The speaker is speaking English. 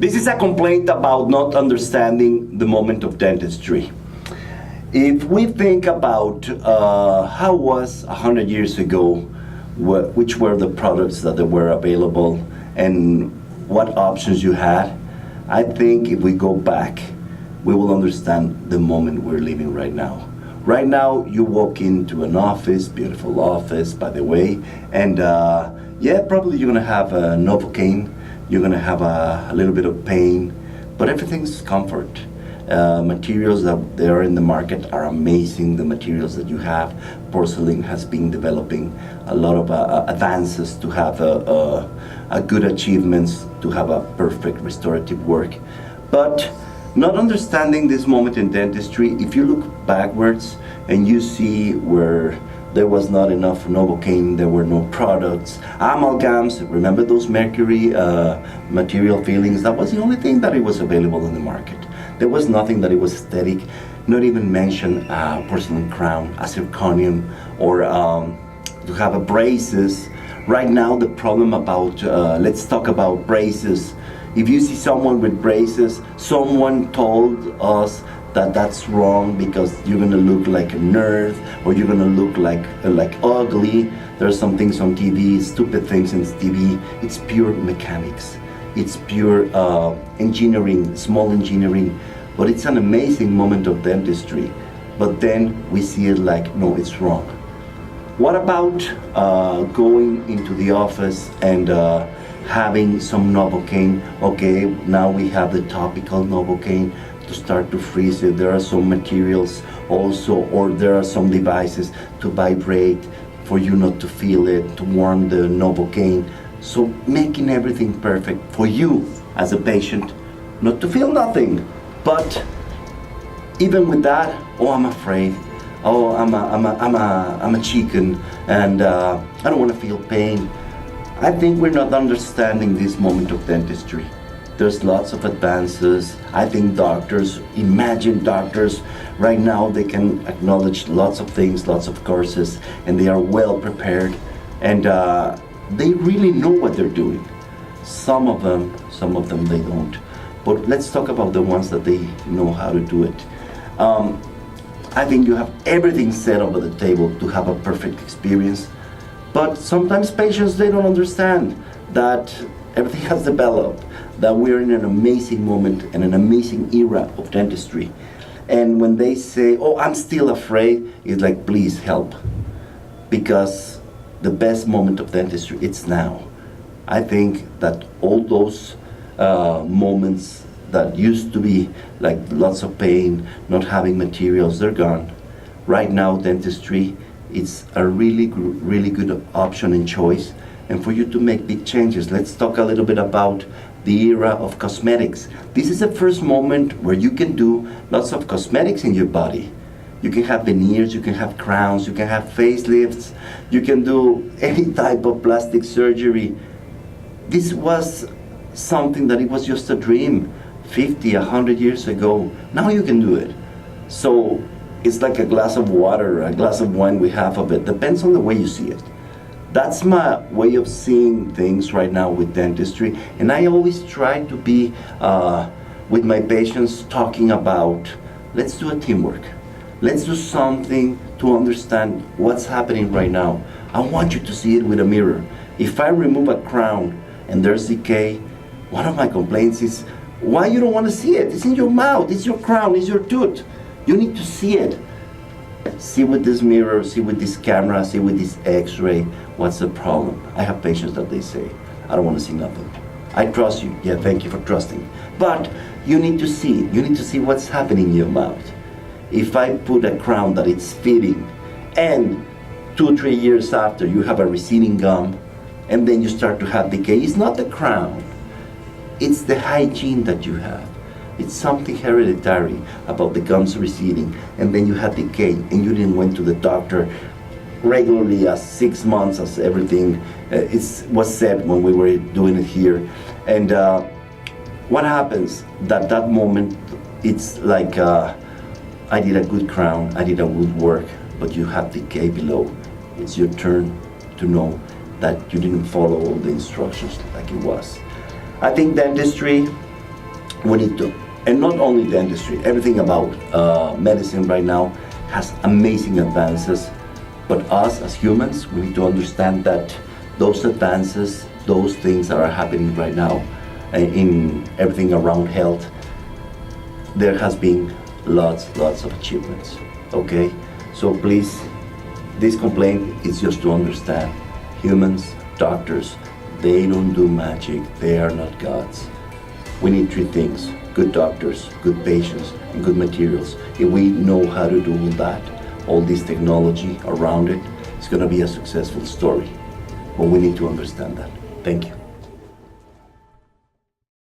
This is a complaint about not understanding the moment of dentistry. If we think about how was 100 years ago, which were the products that were available and what options you had, I think if we go back, we will understand the moment we're living right now. Right now, you walk into an office, beautiful office, by the way, and yeah, probably you're gonna have a Novocaine, you're gonna have a little bit of pain, but everything's comfort. Materials that they are in the market are amazing. The materials that you have, porcelain has been developing a lot of advances to have a good achievements, to have a perfect restorative work. But not understanding this moment in dentistry, if you look backwards and you see where there was not enough Novocaine, there were no products, amalgams, remember those mercury material fillings? That was the only thing that it was available in the market. There was nothing that it was aesthetic, not even mention porcelain crown, a zirconium, or to have a braces. Right now the problem about, let's talk about braces. If you see someone with braces, someone told us that that's wrong because you're gonna look like a nerd or you're gonna look like ugly. There are some things on TV, stupid things on TV. It's pure mechanics. It's pure engineering, small engineering, but it's an amazing moment of dentistry. But then we see it like, no, it's wrong. What about going into the office and having some Novocaine? Okay, now we have the topical Novocaine to start to freeze it. There are some materials also, or there are some devices to vibrate for you not to feel it, to warm the Novocaine. So making everything perfect for you as a patient, not to feel nothing. But even with that, oh, I'm afraid. Oh, I'm a chicken, and I don't want to feel pain. I think we're not understanding this moment of dentistry. There's lots of advances. I think doctors, imagine doctors, right now they can acknowledge lots of things, lots of courses, and they are well prepared, and they really know what they're doing. Some of them they don't. But let's talk about the ones that they know how to do it. I think you have everything set over the table to have a perfect experience, but sometimes patients, they don't understand that everything has developed, that we're in an amazing moment and an amazing era of dentistry. And when they say, oh, I'm still afraid, it's like, please help. Because the best moment of dentistry, it's now. I think that all those moments that used to be like lots of pain, not having materials, they're gone. Right now, dentistry, it's a really good option and choice. And for you to make big changes, let's talk a little bit about the era of cosmetics. This is the first moment where you can do lots of cosmetics in your body. You can have veneers, you can have crowns, you can have facelifts, you can do any type of plastic surgery. This was something that it was just a dream 50, 100 years ago. Now you can do it. So it's like a glass of water, a glass of wine, we have of it. Depends on the way you see it. That's my way of seeing things right now with dentistry. And I always try to be with my patients talking about, let's do a teamwork. Let's do something to understand what's happening right now. I want you to see it with a mirror. If I remove a crown and there's decay, one of my complaints is, why you don't want to see it? It's in your mouth, it's your crown, it's your tooth. You need to see it. See with this mirror, see with this camera, see with this x-ray, what's the problem? I have patients that they say, I don't want to see nothing. I trust you, yeah, thank you for trusting. But you need to see it, you need to see what's happening in your mouth. If I put a crown that it's fitting, and 2-3 years after you have a receding gum, and then you start to have decay, it's not the crown, it's the hygiene that you have. It's something hereditary about the gums receding, and then you had decay, and you didn't went to the doctor regularly as 6 months, as everything was said when we were doing it here. And what happens? That moment, it's like I did a good crown, I did a good work, but you have decay below. It's your turn to know that you didn't follow all the instructions like it was. I think dentistry, We need to, and not only dentistry, everything about medicine right now has amazing advances, but us as humans, we need to understand that those advances, those things that are happening right now in everything around health, there has been lots of achievements, okay? So please, this complaint is just to understand, humans, doctors, they don't do magic, they are not gods. We need three things: good doctors, good patients, and good materials. If we know how to do that, all this technology around it, it's gonna be a successful story. But we need to understand that. Thank you.